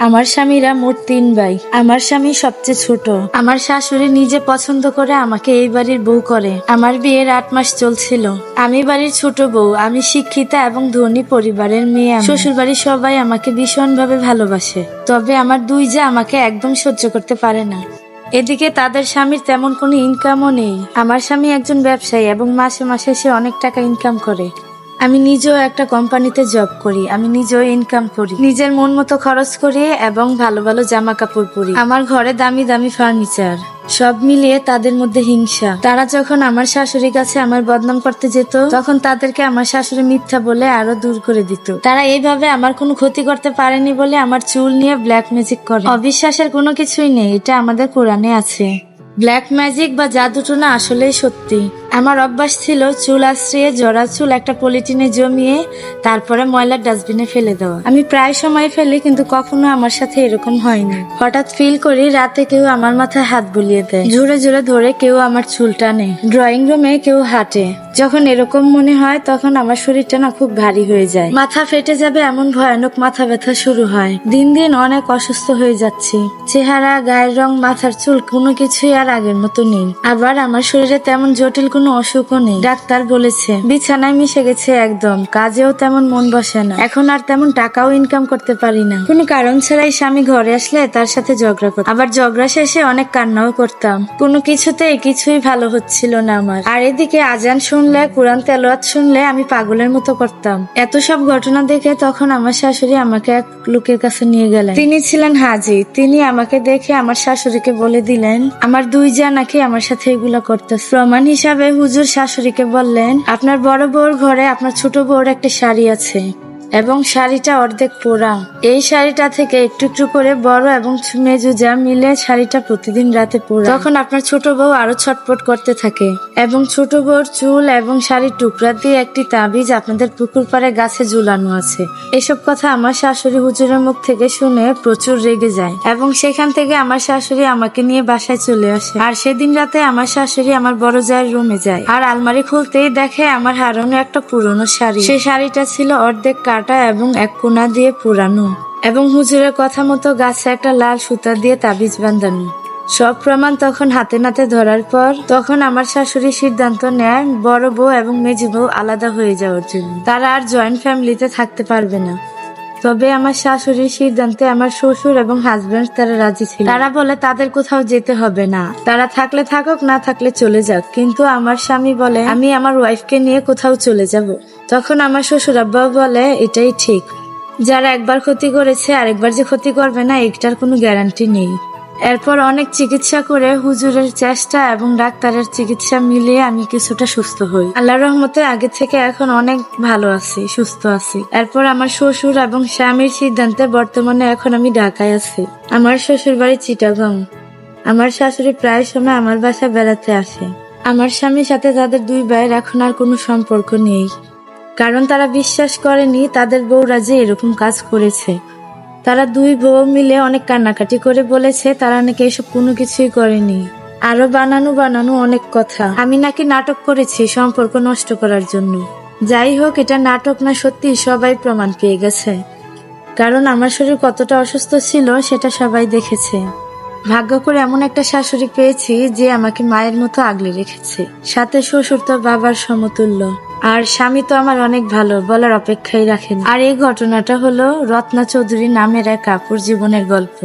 আমার স্বামীরা মোট 3 ভাই। আমার স্বামী সবচেয়ে ছোট। আমার শাশুড়ি নিজে পছন্দ করে আমাকে এই বাড়ির বউ করে। আমার বিয়ের 8 মাস চলছিল। আমি বাড়ির ছোট বউ। আমি শিক্ষিতা এবং ধনী পরিবারের মেয়ে। শ্বশুর বাড়ির সবাই আমাকে ভীষণভাবে ভালোবাসে, তবে আমার 2 জা আমাকে একদম সহ্য করতে পারে না। এদিকে তাদের স্বামীর তেমন কোনো ইনকামও নেই। আমার স্বামী একজন ব্যবসায়ী এবং মাসে মাসে সে অনেক টাকা ইনকাম করে। আমি নিজেও একটা কোম্পানিতে জব করি। আমি নিজেও ইনকাম করি, নিজের মন মতো খরচ করি এবং ভালো ভালো জামা কাপড় পরি। আমার ঘরে দামি দামি ফার্নিচার। সব মিলিয়ে তাদের মধ্যে হিংসা। তারা যখন আমার শাশুড়ির কাছে আমার বদনাম করতে যেত, তখন তাদেরকে আমার শাশুড়ি মিথ্যা বলে আরো দূর করে দিত। তারা এইভাবে আমার কোনো ক্ষতি করতে পারেনি বলে আমার চুল নিয়ে ব্ল্যাক ম্যাজিক করে। অবিশ্বাসের কোনো কিছুই নেই, এটা আমাদের কোরআনে আছে। ব্ল্যাক ম্যাজিক বা জাদুটোনা আসলেই সত্যি। আমার অভ্যাস ছিল চুল আশ্রিয়ে জড়া চুল একটা পলিথিনে জমিয়ে তারপরে ময়লার ডাস্টবিনে ফেলে দেওয়া। আমি প্রায় সময় ফেলি, কিন্তু কখনো আমার সাথে এরকম হয়নি। হঠাৎ ফিল করি রাতে কেউ আমার মাথায় হাত বুলিয়ে দেয়, জোরে জোরে ধরে কেউ আমার চুল টানে, ড্রয়িং রুমে কেউ হাঁটে। যখন এরকম মনে হয় তখন আমার শরীরটা না খুব ভারী হয়ে যায়। মাথা ফেটে যাবে এমন ভয়ানক মাথা ব্যথা শুরু হয়। দিন দিন অনেক অসুস্থ হয়ে যাচ্ছি। চেহারা, গায়ের রং, মাথার চুল কোনো কিছুই আর আগের মতো নেই। আবার আমার শরীরে তেমন জটিল কোনো অসুখও নেই। ডাক্তার বলেছে বিছানায় মিশে গেছে একদম। কাজেও তেমন মন বসে না। এখন আর তেমন টাকাও ইনকাম করতে পারি না। কোনো কারণ ছাড়াই স্বামী ঘরে আসলে তার সাথে ঝগড়া করতাম। আবার ঝগড়া শেষে অনেক কান্নাও করতাম। কোনো কিছুতেই কিছুই ভালো হচ্ছিল না আমার। আর এদিকে আজান শুনলে, কোরআন তেলাওয়াত শুনলে আমি পাগলের মতো করতাম। এত সব ঘটনা দেখে তখন আমার শাশুড়ি আমাকে এক লোকের কাছে নিয়ে গেলেন। তিনি ছিলেন হাজী। তিনি আমাকে দেখে আমার শাশুড়িকে বলে দিলেন আমার 2 জা নাকি আমার সাথে এগুলা করতেছে। প্রমাণ হিসাবে হুজুর শাশুড়িকে বললেন, আপনার বড় বউর ঘরে আপনার ছোট বউর একটা শাড়ি আছে এবং শাড়িটা অর্ধেক পোড়া। এই শাড়িটা থেকে একটু একটু করে বড় এবং মেজো যা মিলে শাড়িটা প্রতিদিন রাতে পোড়া। তখন আপনার ছোট বউ আরো ছটপট করতে থাকে এবং ছোট বউর চুল এবং শাড়ির টুকরা দিয়ে একটি তাবিজ আপনাদের পুকুর পাড়ে গাছে ঝুলানো আছে। এসব কথা আমার শাশুড়ি হুজুরের মুখ থেকে শুনে প্রচুর রেগে যায় এবং সেখান থেকে আমার শাশুড়ি আমাকে নিয়ে বাসায় চলে আসে। আর সেদিন রাতে আমার শাশুড়ি আমার বড় জায়ের রুমে যায় আর আলমারি খুলতেই দেখে আমার হারানো একটা পুরনো শাড়ি। সেই শাড়িটা ছিল অর্ধেক কাটা এবং এক কোনা দিয়ে পুরানো এবং হুজুরের কথা মতো গাছে একটা লাল সুতা দিয়ে তাবিজ বাঁধানো। সব প্রমাণ তখন হাতে নাতে ধরার পর তখন আমার শাশুড়ি সিদ্ধান্ত নেয় বড় বউ এবং মেজি বউ আলাদা হয়ে যাওয়ার জন্য। তারা আর জয়েন্ট ফ্যামিলিতে থাকতে পারবে না। তবে আমার শাশুড়ির সিদ্ধান্তে আমার শ্বশুর এবং হাজবেন্ড তারা রাজি ছিল। তারা বলে তাদের কোথাও যেতে হবে না, তারা থাকলে থাকুক, না থাকলে চলে যাক। কিন্তু আমার স্বামী বলে আমি আমার ওয়াইফকে নিয়ে কোথাও চলে যাব। তখন আমার শ্বশুর আব্বা বলে এটাই ঠিক। যারা একবার ক্ষতি করেছে আরেকবার যে ক্ষতি করবে না এটার কোনো গ্যারান্টি নেই। এরপর অনেক চিকিৎসা করে হুজুরের চেষ্টা এবং ডাক্তারের চিকিৎসা মিলিয়ে আমি কিছুটা সুস্থ হই। আল্লাহর রহমতে আগে থেকে এখন অনেক ভালো আছি, সুস্থ আছি। এরপর আমার শ্বশুর এবং স্বামীর সিদ্ধান্তে বর্তমানে এখন আমি ঢাকায় আছি। আমার শ্বশুর বাড়ি চিটাগাং। আমার শাশুড়ি প্রায় সময় আমার বাসায় বেড়াতে আসে। আমার স্বামীর সাথে তাদের 2 ভাইয়ের এখন আর কোনো সম্পর্ক নেই, কারণ তারা বিশ্বাস করেনি তাদের বউরা যে এরকম কাজ করেছে। তারা 2 বউ মিলে অনেক কান্নাকাটি করে বলেছে তারা নাকি এসব কোনো কিছুই করেনি। আরো বানানো অনেক কথা। আমি নাকি নাটক করেছি সম্পর্ক নষ্ট করার জন্য। যাই হোক, এটা নাটক না সত্যি সবাই প্রমাণ পেয়ে গেছে, কারণ আমার শরীর কতটা অসুস্থ ছিল সেটা সবাই দেখেছে। ভাগ্য করে এমন একটা শাশুড়ি পেয়েছি যে আমাকে মায়ের মতো আগলে রেখেছে। সাথে শ্বশুর তো বাবার সমতুল্য। আর স্বামী তো আমার অনেক ভালো, বলার অপেক্ষাই রাখেন। আর এই ঘটনাটা হলো রত্না চৌধুরী নামের এক আপুর জীবনের গল্প।